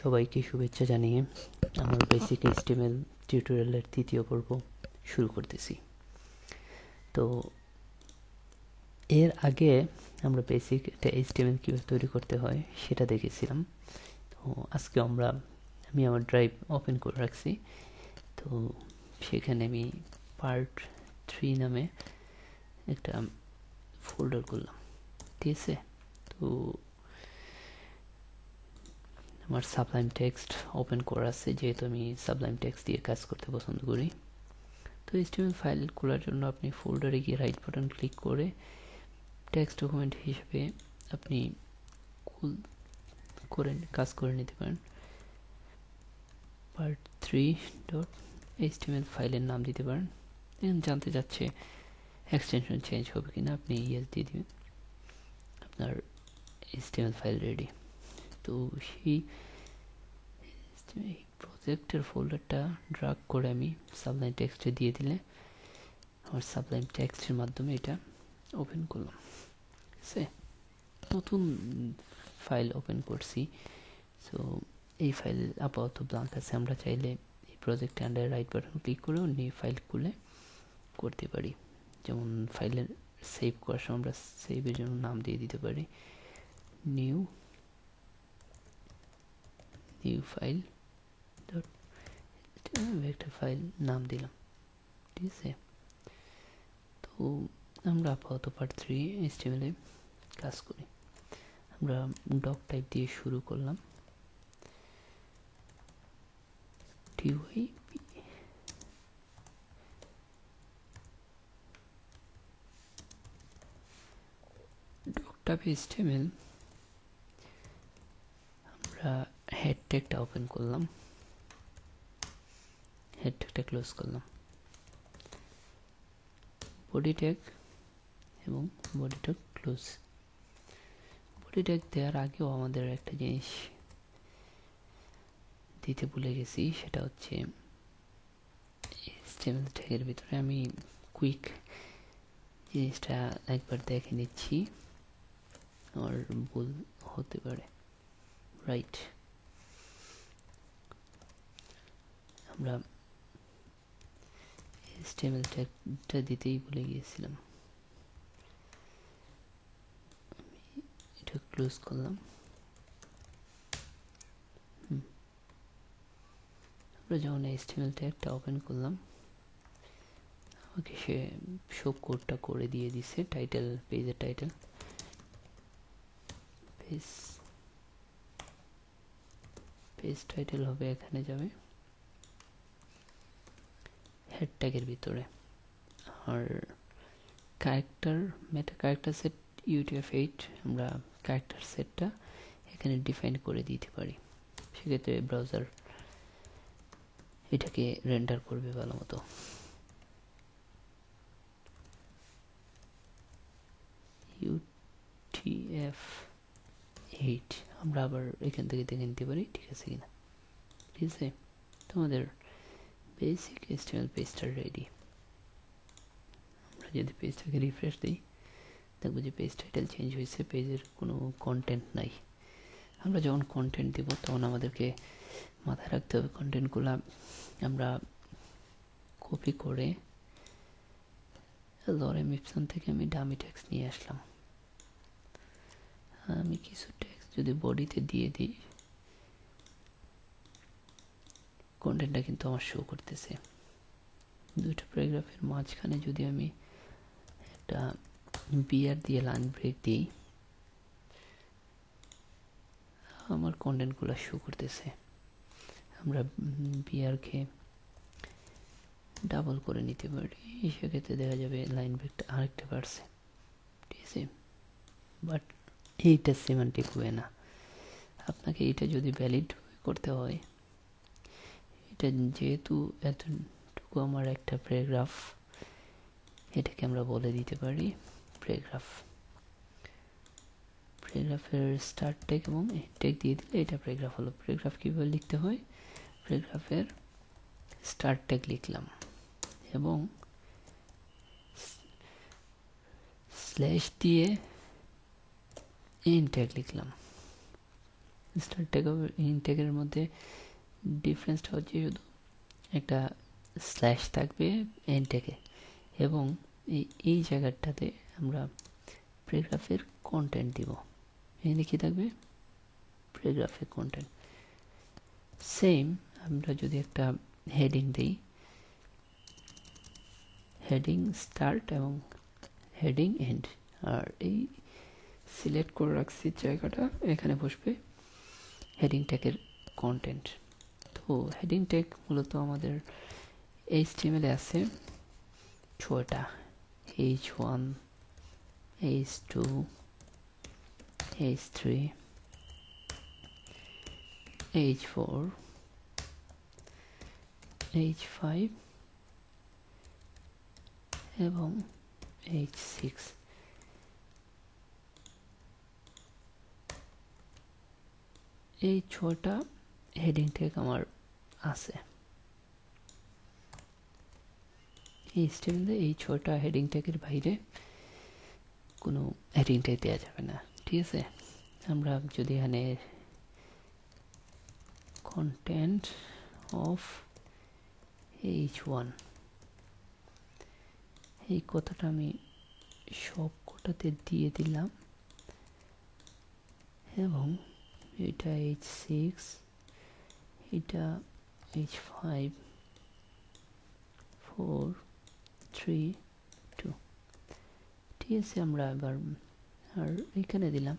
সবাইকে শুভেচ্ছা জানিয়ে আমার বেসিক এইচটিএমএল টিউটোরিয়ালের তৃতীয় পর্ব শুরু করতেছি। তো এর আগে আমরা বেসিক একটা এইচটিএমএল কীভাবে তৈরি করতে হয় সেটা দেখেছিলাম। তো আজকে আমি আমার ড্রাইভ ওপেন করে রাখছি। তো সেখানে আমি পার্ট 3 নামে একটা ফোল্ডার করলাম, ঠিক আছে। তো আমার সাবলাইম টেক্সট ওপেন করা আছে, যেহেতু আমি সাবলাইম টেক্সট দিয়ে কাজ করতে পছন্দ করি। তো এইচটিএমএল ফাইল খোলার জন্য আপনি ফোল্ডারে গিয়ে রাইট বাটন ক্লিক করে টেক্সট ডকুমেন্ট হিসেবে আপনি কাজ করে নিতে পারেন। পার্ট 3.html ফাইলের নাম দিতে পারেন। এখন জানতে চাচ্ছে এক্সটেনশন চেঞ্জ হবে কিনা, আপনি ইয়েস দিয়ে দিবেন, আপনার এইচটিএমএল ফাইল রেডি। তো সেই প্রজেক্টের ফোল্ডারটা ড্রাগ করে আমি সাবলাইম টেক্সটে দিয়ে দিলে আমার সাবলাইম টেক্সটের মাধ্যমে এটা ওপেন করলাম। সে নতুন ফাইল ওপেন করছি। সো এই ফাইল আপাতত ব্ল্যাঙ্ক আছে। আমরা চাইলে এই প্রজেক্টে আন্ডার রাইট বাটন ক্লিক করে নিউ ফাইল খুলে করতে পারি। যেমন ফাইলের সেভ করার সময় আমরা সেভের জন্য নাম দিয়ে দিতে পারি নিউ ফাইল একটা ফাইল নাম দিলাম, ঠিক আছে। তো আমরা আপাতত পার্ট 3 HTML এ কাজ করি। আমরা ডক টাইপ দিয়ে শুরু করলাম, ডক টাইপ HTML। আমরা হেড ট্যাগটা ওপেন করলাম, হেড ট্যাগটা ক্লোজ করলাম, বডি ট্যাগ এবং body tag close. Body tag দেওয়ার আগেও আমাদের একটা জিনিস দিতে ভুলে গেছি, সেটা হচ্ছে HTML ট্যাগের ভিতরে আমি কুইক জিনিসটা একবার দেখে নিচ্ছি, আর ভুল হতে পারে। রাইট, আমরা HTML ট্যাগটা দিতেই ভুলে গিয়েছিলাম। আমি এটা ক্লোজ করলাম। আমরা যখন HTML ট্যাগটা ওপেন করলাম, আমাকে সে সব কোডটা করে দিয়ে দিছে। টাইটেল, পেজের টাইটেল, পেজ টাইটেল হবে, এখানে যাবে হেড ট্যাগের ভিতরে। আর ক্যারেক্টার, মেটা ক্যারেক্টার সেট UTF-8 আমরা ক্যারেক্টার সেটটা এখানে ডিফাইন করে দিতে পারি। সেক্ষেত্রে ব্রাউজার এটাকে রেন্ডার করবে ভালো মতো। UTF-8 আমরা আবার এখান থেকে দেখে নিতে পারি ঠিক আছে কিনা। ঠিক আছে, তোমাদের বেসিক HTML পেজটা রেডি। আমরা যদি পেজটাকে রিফ্রেশ দিই, দেখবো যে পেজ টাইটেল চেঞ্জ হয়েছে, পেজের কোনো কন্টেন্ট নাই। আমরা যখন কন্টেন্ট দেব তখন আমাদেরকে মাথায় রাখতে হবে কন্টেন্টগুলো আমরা কপি করে লরেম ইপসন থেকে আমি ডামি টেক্সট নিয়ে আসলাম। আমি কিছু টেক্সট যদি বডিতে দিয়ে দিই, কন্টেন্টটা কিন্তু আমার শো করতেছে। দুটো প্যারাগ্রাফের মাঝখানে যদি আমি একটা বিআর দিয়ে লাইন ব্রেক দিই, আমার কন্টেন্টগুলো শো করতেছে। আমরা বিআরকে ডাবল করে নিতে পারি, সেক্ষেত্রে দেখা যাবে লাইন ব্রেকটা আরেকটা বাড়ছে, ঠিক আছে। বাট এইটা সিমেন্টিক ওয়ে না। আপনাকে এটা যদি ভ্যালিড করতে হয়, এটা যেহেতু এতটুকু আমার একটা প্যারাগ্রাফ, এটাকে আমরা বলে দিতে পারি প্যারাগ্রাফ। প্যারাগ্রাফের স্টার্ট ট্যাগ এবং ট্যাগ দিয়ে দিলে এটা প্যারাগ্রাফ হলো। প্যারাগ্রাফ কীভাবে লিখতে হয়, প্যারাগ্রাফের স্টার্ট ট্যাগ লিখলাম এবং স্ল্যাশ দিয়ে এন্ড ট্যাগ লিখলাম। স্টার্ট ট্যাগ ইনটেকের মধ্যে ডিফারেন্সটা হচ্ছে শুধু একটা স্ল্যাশ থাকবে ইনটেকে, এবং এই জায়গাটাতে আমরা প্যারাগ্রাফের কন্টেন্ট দিব। এখানে কি থাকবে? প্যারাগ্রাফের কন্টেন্ট। সেম আমরা যদি একটা হেডিং দিই, হেডিং স্টার্ট এবং হেডিং এন্ড, আর এই সিলেক্ট করে রাখছি জায়গাটা, এখানে বসবে হেডিং ট্যাগের কন্টেন্ট। তো হেডিং ট্যাগ মূলত আমাদের HTML এ আছে 6টা, H1, H2, H3, H4, H5 এবং H6। এই 6টা হেডিং ট্যাগ আমার আছে। HTML এই 6টা হেডিং ট্যাগের বাইরে কোনো হেডিং ট্যাগ দেওয়া যাবে না, ঠিক আছে? আমরা যদি এখানে কন্টেন্ট অফ H1 এই কথাটা আমি সব কটাতে দিয়ে দিলাম, এবং এটা H6, এটা H5, 4, 3, 2, ঠিক আছে? আমরা এবার আর এখানে দিলাম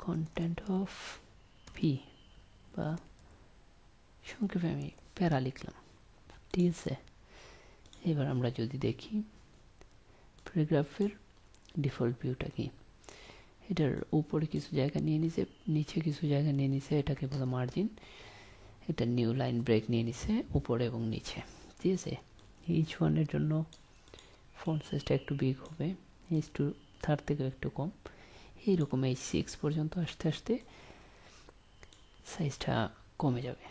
কন্টেন্ট অফ পি, বা সংক্ষেপে আমি প্যারা লিখলাম, ঠিক আছে? এবার আমরা যদি দেখি প্যারাগ্রাফের ডিফল্ট ভিউটা কি, এটার উপরে কিছু জায়গা নিয়ে নিছে, নিচে কিছু জায়গা নিয়ে নিছে, এটাকে বলা মার্জিন, এটা নিউ লাইন ব্রেক নিয়ে নিছে উপরে এবং নিচে, ঠিক আছে? H1 এর জন্য ফন্ট সাইজটা একটু বিগ হবে, H2 তার থেকে একটু কম, এইরকম H6 পর্যন্ত আস্তে আস্তে সাইজটা কমে যাবে,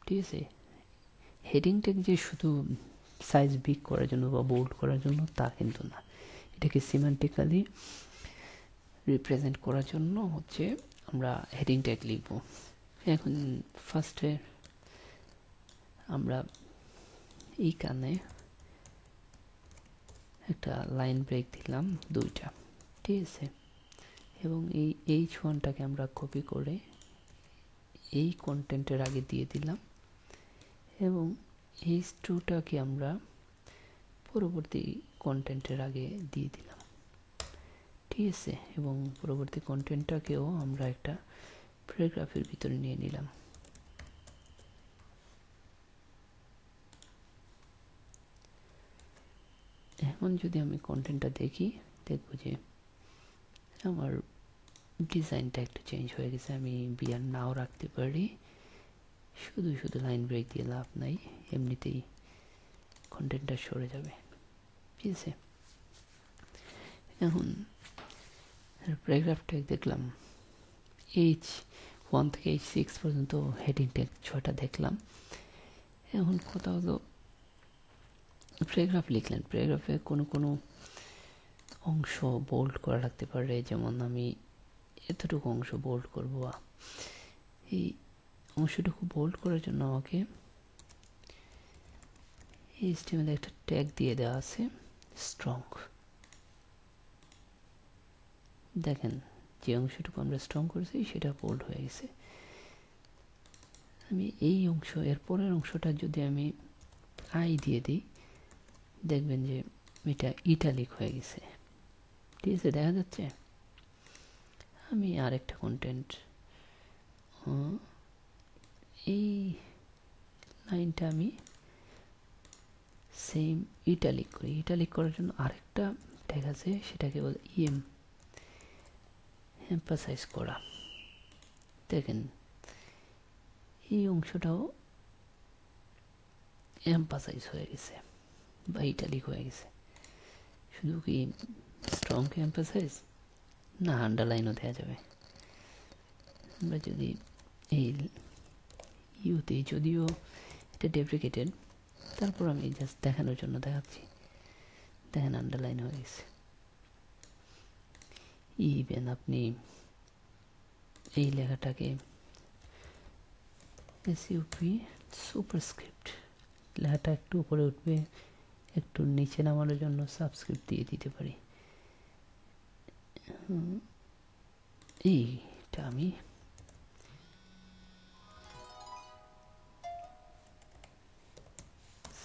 ঠিক আছে? হেডিং ট্যাগ যে শুধু সাইজ বিগ করার জন্য বা বোল্ড করার জন্য তা কিন্তু না, এটাকে সিমেন্টিক্যালি রিপ্রেজেন্ট করার জন্য হচ্ছে আমরা হেডিং ট্যাগ লিখব। এখন ফার্স্টে আমরা এইখানে একটা লাইন ব্রেক দিলাম 2টা, ঠিক আছে? এবং এই H1টাকে আমরা কপি করে এই কন্টেন্টের আগে দিয়ে দিলাম, এবং H2টাকে আমরা পরবর্তী কন্টেন্টের আগে দিয়ে দিলাম, ঠিক আছে? এবং পরবর্তী কন্টেন্টটাকেও আমরা একটা প্যারাগ্রাফের ভিতরে নিয়ে নিলাম। এখন যদি আমি কন্টেন্টটা দেখি, দেখবো যে আমার ডিজাইনটা একটু চেঞ্জ হয়ে গেছে। আমি বিয়ার নাও রাখতে পারি, শুধু শুধু লাইন ব্রেক দিয়ে লাভ নাই, এমনিতেই কন্টেন্টটা সরে যাবে, ঠিক আছে? এখন প্যারাগ্রাফ ট্যাগ দেখলাম, H1 থেকে H6 পর্যন্ত হেডিং ট্যাগ 6টা দেখলাম। এখন কথা হলো প্যারাগ্রাফ লিখলেন, প্যারাগ্রাফে কোনো কোনো অংশ বোল্ড করা লাগতে পারে, যেমন আমি এতটুকু অংশ বোল্ড করব। এই অংশটুকু বোল্ড করার জন্য আমাকে HTML একটা ট্যাগ দিয়ে দেওয়া আছে স্ট্রং। দেখেন যে অংশটুকু আমরা স্ট্রং করেছি সেটা বোল্ড হয়ে গেছে। আমি এই অংশ, এর পরের অংশটা যদি আমি আই দিয়ে দিই, দেখবেন যে এটা ইটালিক হয়ে গেছে, ঠিক আছে? দেখা যাচ্ছে। আমি আরেকটা কন্টেন্ট, এই লাইনটা আমি সেম ইটালিক করি। ইটালিক করার জন্য আরেকটা ট্যাগ আছে, সেটাকে বলে এমফাসাইজ করা। দেখেন এই অংশটাও এমফাসাইজ হয়ে গেছে বা ইটালিক হয়ে গেছে। শুধু কি স্ট্রং এমফাসাইজ না, আন্ডারলাইনও দেওয়া যাবে। আমরা যদি এই ইউতে, যদিও এটা ডেপ্রিকেটেড, তারপর আমি জাস্ট দেখানোর জন্য দেখাচ্ছি। দেখেন আন্ডারলাইন হয়ে গেছে। ইভেন আপনি এই লেখাটাকে এসইউপি সুপারস্ক্রিপ্ট, লেখাটা একটু উপরে উঠবে, একটু নিচে নামানোর জন্য সাবস্ক্রিপ্ট দিয়ে দিতে পারি। এইটা আমি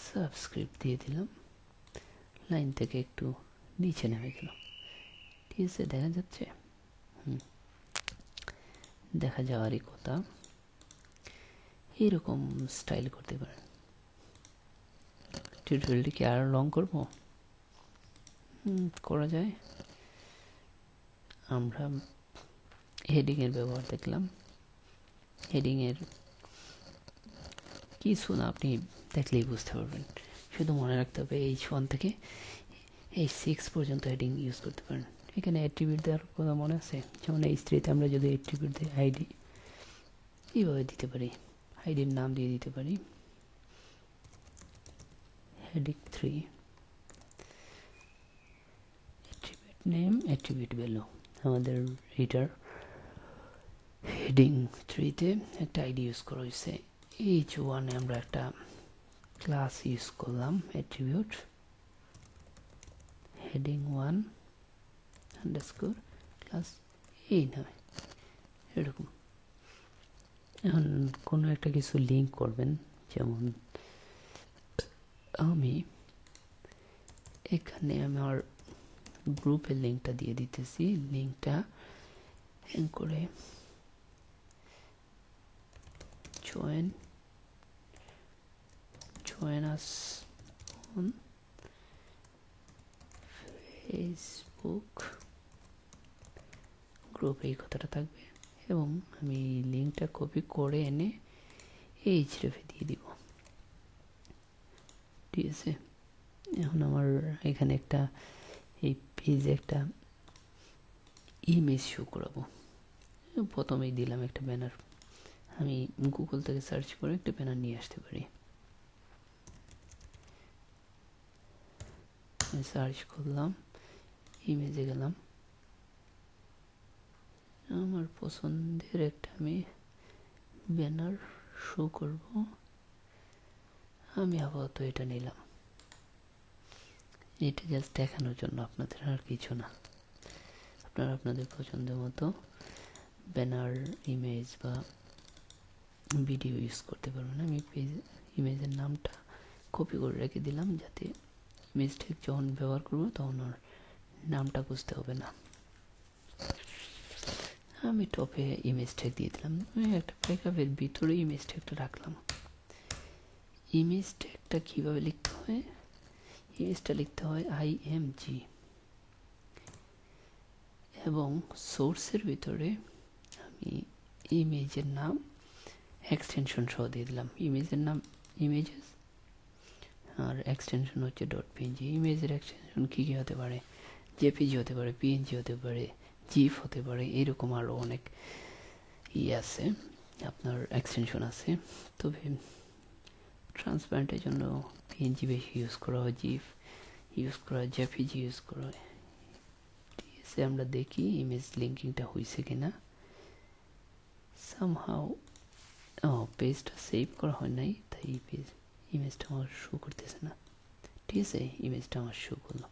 সাবস্ক্রিপ্ট দিয়ে দিলাম, লাইন থেকে একটু নিচে নেমে গেল। ঠিক আছে, দেখা যাচ্ছে? দেখা যাওয়ারই কথা। এইরকম স্টাইল করতে পারেন। টিউটোরিয়ালটি কি আরো লং করব? করা যায়। আমরা হেডিং এর ব্যবহার দেখলাম। হেডিং এর কিছু না, আপনি দেখলেই বুঝতে পারবেন। শুধু মনে রাখতে হবে H1 থেকে H6 পর্যন্ত হেডিং ইউজ করতে পারেন। এখানে অ্যাট্রিবিউট দেওয়ার কথা মনে আছে? যেমন H3-তে আমরা যদি অ্যাট্রিবিউট দিই আইডি, এইভাবে দিতে পারি, আইডির নাম দিয়ে দিতে পারি heading 3, attribute name, attribute value. আমাদের এটার হেডিং 3-তে একটা আইডি ইউজ করা হয়েছে। H1-এ আমরা একটা ক্লাস ইউজ করলাম, অ্যাট্রিবিউট হেডিং 1 আন্ডারস্কোর ক্লাস, এই নয় এরকম। এখন কোনো একটা কিছু লিঙ্ক করবেন, যেমন আমি এখানে আমার গ্রুপের লিঙ্কটা দিয়ে দিতেছি। লিঙ্কটা করে join us on Facebook group, এই কথাটা থাকবে। এবং আমি লিঙ্কটা কপি করে এনে এই href দিয়ে দিব। ঠিক আছে, এখন আমার এখানে একটা এই পেজে একটা ইমেজ শো করাবো। প্রথমেই দিলাম একটা ব্যানার। আমি গুগল থেকে সার্চ করে একটা ব্যানার নিয়ে আসতে পারি। সার্চ করলাম, ইমেজে গেলাম, আমার পছন্দের একটা আমি ব্যানার শো করব। আমি আপাতত এটা নিলাম, এটা জাস্ট দেখানোর জন্য আপনাদের, আর কিছু না। আপনারা আপনাদের পছন্দের মতো ব্যানার, ইমেজ বা ভিডিও ইউজ করতে পারবেন। আমি ইমেজের নামটা কপি করে রেখে দিলাম, যাতে ইমেজটা যখন ব্যবহার করব তখন আর নামটা বুঝতে হবে না। আমি টপে ইমেজ ট্যাগ দিয়ে দিলাম, একটা প্যারাগ্রাফের ভিতরে ইমেজ ট্যাগটা রাখলাম। ইমেজ ট্যাগটা কীভাবে লিখতে হয়? ইমেজটা লিখতে হয় IMG, এবং সোর্সের ভিতরে আমি ইমেজের নাম এক্সটেনশন সহ দিয়ে দিলাম। ইমেজের নাম ইমেজেস, আর এক্সটেনশন হচ্ছে .png। ইমেজের এক্সটেনশন কী কী হতে পারে? জেপিজি হতে পারে, PNG হতে পারে, জিফ হতে পারে, এরকম আরও অনেক আছে, আপনার এক্সটেনশন আছে। তবে ট্রান্সপারেন্টের জন্য PNG বেশি ইউজ করা হয়, জিফ ইউজ করা হয়, জেপিজি ইউজ করা হয়। ঠিক আছে, আমরা দেখি ইমেজ লিঙ্কিংটা হয়েছে কিনা। সামহাও পেজটা সেভ করা হয় নাই, তাই পেজ ইমেজটা আমার শো করতেছে না। ঠিক আছে, ইমেজটা আমার শো করলো।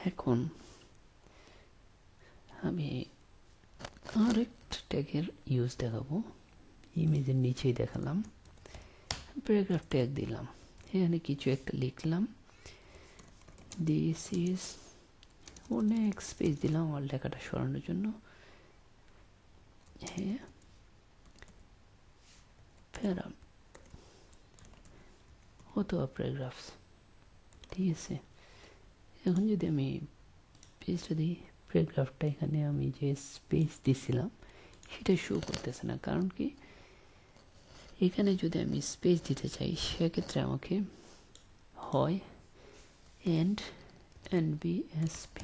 এখন আমি আরেকটা ট্যাগের ইউজ দেখাবো। ইমেজের নিচেই দেখালাম, প্যারাগ্রাফ ট্যাগ দিলাম, এখানে কিছু একটা লিখলাম, দিস ইজ, অনেক স্পেস দিলাম আমার লেখাটা সরানোর জন্য। হ্যাঁ, প্যারা অথবা প্যারাগ্রাফস। ঠিক আছে, এখন যদি আমি পেজটা দিই, প্যারাগ্রাফটা এখানে আমি যে স্পেস দিছিলাম সেটা শো করতেছে না। কারণ কি, এখানে যদি আমি স্পেস দিতে চাই সেক্ষেত্রে আমাকে হয় NBSP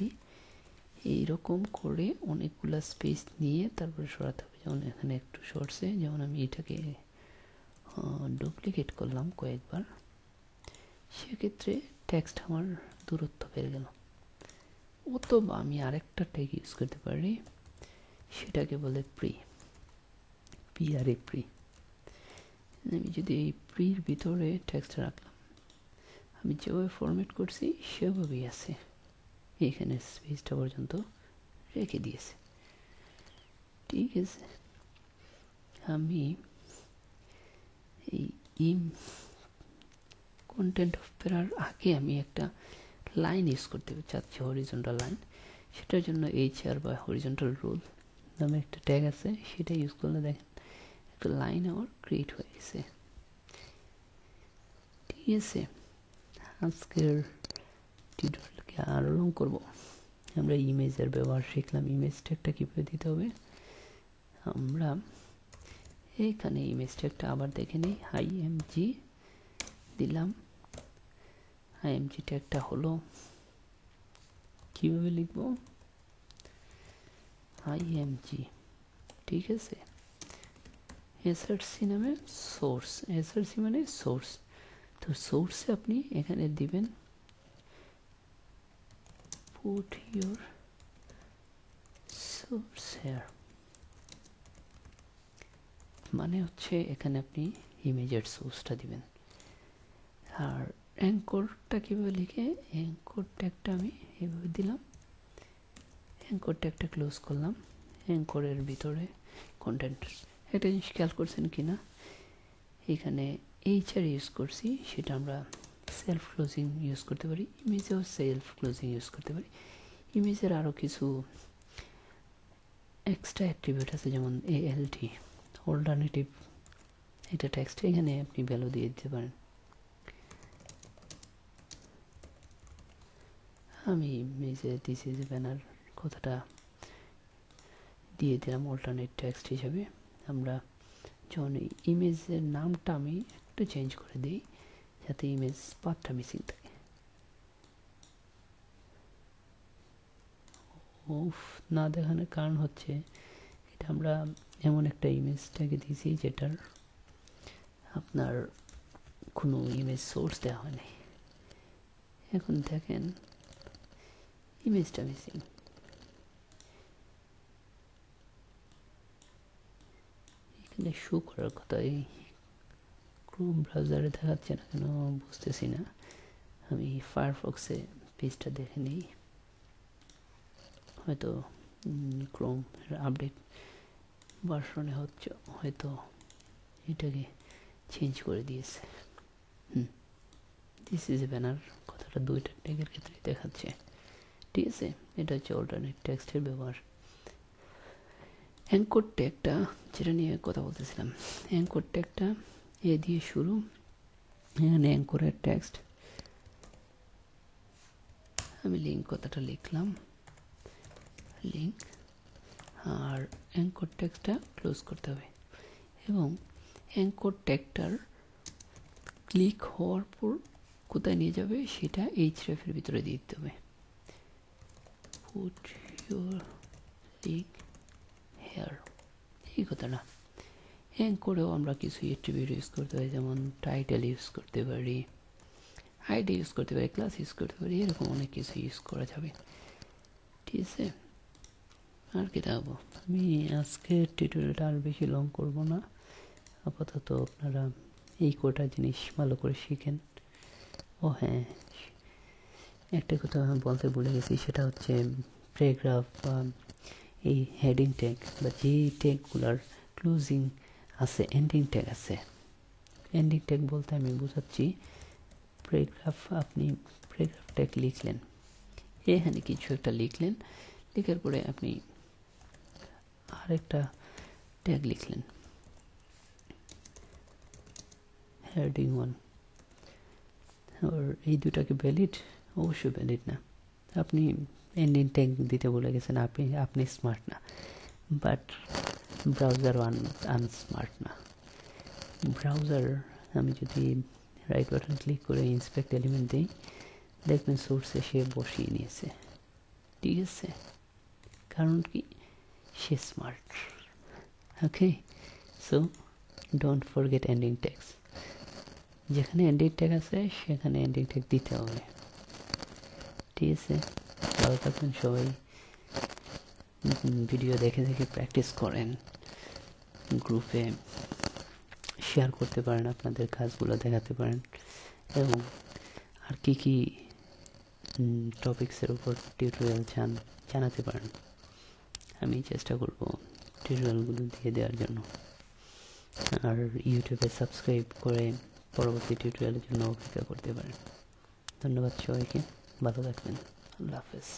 এইরকম করে অনেকগুলো স্পেস নিয়ে তারপরে সরাতে হবে। যেমন এখানে একটু সরছে, যেমন আমি এটাকে ডুপ্লিকেট করলাম কয়েকবার, সেক্ষেত্রে টেক্সট আমার দূরত্ব বেড়ে গেল। অথবা আমি আরেকটা ট্যাগ ইউজ করতে পারি, সেটাকে বলে প্রি, প্রি। আমি যদি এই প্রির ভিতরে টেক্সট রাখলাম, আমি যেভাবে ফরম্যাট করছি সেভাবেই আছে, এখানে স্পেসটা পর্যন্ত রেখে দিয়েছে। ঠিক আছে, আমি এই কন্টেন্ট অফ প্যারার আগে আমি একটা লাইন ইউজ করতে চাচ্ছি, হরিজন্টাল লাইন। সেটার জন্য HR বা হরিজন্টাল রুল নামে একটা ট্যাগ আছে, সেটা ইউজ করলে দেখেন একটা লাইন আমার ক্রিয়েট হয়ে গেছে। ঠিক আছে, আজকের টিউটোরিয়ালকে আরো লং করবো। আমরা ইমেজের ব্যবহার শিখলাম, ইমেজ ট্যাগটা কীভাবে দিতে হবে। আমরা এখানে ইমেজ ট্যাগটা আবার দেখে নিই, IMG দিলাম। IMG ট্যাগটা হলো কিভাবে লিখব, IMG। ঠিক আছে, SRC নামে সোর্স, SRC মানে সোর্স। তো সোর্সে আপনি এখানে দিবেন put your source here, মানে হচ্ছে এখানে আপনি ইমেজের সোর্সটা দিবেন। আর অ্যাঙ্করটা কীভাবে লিখে, অ্যাঙ্কর ট্যাগটা আমি এভাবে দিলাম, অ্যাঙ্কর ট্যাগটা ক্লোজ করলাম। অ্যাঙ্করের ভিতরে কন্টেন্ট, একটা জিনিস খেয়াল করছেন কিনা, এখানে HR ইউজ করছি, সেটা আমরা সেলফ ক্লোজিং ইউজ করতে পারি, ইমেজেও সেলফ ক্লোজিং ইউজ করতে পারি। ইমেজের আরও কিছু এক্সট্রা অ্যাট্রিবিউট আছে, যেমন ALT, অল্টারনেটিভ এটা টেক্সট, এখানে আপনি ভ্যালু দিয়ে দিতে পারেন। আমি ইমেজে দিস ইজ ব্যানার কথাটা দিয়ে দিলাম অল্টারনেট টেক্সট হিসাবে। আমরা যখন ইমেজের নামটা আমি একটু চেঞ্জ করে দিই, যাতে ইমেজ পাথটা মিসিং থাকে। না দেখানোর কারণ হচ্ছে এটা আমরা এমন একটা ইমেজটাকে দিয়েছি যেটার আপনার কোনো ইমেজ সোর্স দেওয়া হয়নি। এখন দেখেন ইমেজটা মিসিং। এখানে শো করার কথা, এই ক্রোম ব্রাউজারে দেখাচ্ছে না কেন বুঝতেছি না। আমি ফায়ারফক্সে পেজটা দেখে নিই, হয়তো ক্রোম আপডেট ভার্সনে হচ্ছে, হয়তো এটাকে চেঞ্জ করে দিয়েছে। দিস ইজ এ ব্যানার কথাটা দুইটা ট্যাগের ক্ষেত্রে দেখাচ্ছে। ঠিক আছে, এটা হচ্ছে অল্টারনেট টেক্সটের ব্যবহার। অ্যাঙ্কর ট্যাগটা যেটা নিয়ে কথা বলতেছিলাম, অ্যাঙ্কর ট্যাগটা এ দিয়ে শুরু, এখানে অ্যাঙ্করের টেক্সট, আমি লিঙ্ক কথাটা লিখলাম, লিঙ্ক, আর অ্যাঙ্কর ট্যাগটা ক্লোজ করতে হবে। এবং অ্যাঙ্কর ট্যাগটার ক্লিক হওয়ার পর কোথায় নিয়ে যাবে সেটা hrefএর ভিতরে দিয়ে দিতে হবে। পুট ইউর লিঙ্ক হেয়ার, এই কথাটা। অ্যাঙ্করেও আমরা কিছু অ্যাট্রিবিউট ইউজ করতে পারি, যেমন টাইটেল ইউজ করতে পারি, আইডি ইউজ করতে পারি, ক্লাস ইউজ করতে পারি, এরকম অনেক কিছু ইউজ করা যাবে। ঠিক আছে, আর কি দেখাবো, আমি আজকে টিউটোরিয়ালটা আর বেশি লং করব না। আপাতত আপনারা এই কটা জিনিস ভালো করে শিখেন। ও হ্যাঁ, একটা কথা বলতে ভুলে গেছি, সেটা হচ্ছে প্যারাগ্রাফ বা এই হেডিং ট্যাগ বা যে ট্যাগগুলার ক্লোজিং আছে, এন্ডিং ট্যাগ আছে। এন্ডিং ট্যাগ বলতে আমি বোঝাচ্ছি, প্যারাগ্রাফ, আপনি প্যারাগ্রাফ ট্যাগ লিখলেন, এখানে কিছু একটা লিখলেন, লেখার পরে আপনি আরেকটা ট্যাগ লিখলেন, হেডিং 1, আর এই দুটাকে ভ্যালিড? অবশ্যই ভ্যালিড না। আপনি এন্ডিং ট্যাগ দিতে বলে গেছেন, আপনি স্মার্ট না, বাট ব্রাউজার আনস্মার্ট না। ব্রাউজার, আমি যদি রাইট বাটন ক্লিক করে ইন্সপেক্ট এলিমেন্ট দিই, দেখবেন সোর্সে সে বসিয়ে নিয়েছে। ঠিক আছে, কারণ কি, সে smart. Okay, so don't forget ending tags. যেখানে এন্ডিং ট্যাগ আছে সেখানে এন্ডিং ট্যাগ দিতে হবে। ঠিক আছে, ভালো থাকবেন সবাই। ভিডিও দেখে দেখে প্র্যাকটিস করেন, গ্রুপে শেয়ার করতে পারেন, আপনাদের কাজগুলো দেখাতে পারেন, এবং আর কি কি টপিক্সের উপর টিউটোরিয়াল জানাতে পারেন। আমি চেষ্টা করব টিউটোরিয়ালগুলো দিয়ে দেওয়ার জন্য। আর ইউটিউবে সাবস্ক্রাইব করে পরবর্তী টিউটোরিয়ালের জন্য অপেক্ষা করতে পারেন। ধন্যবাদ সবাইকে, ভালো থাকবেন, আল্লাহ হাফেজ।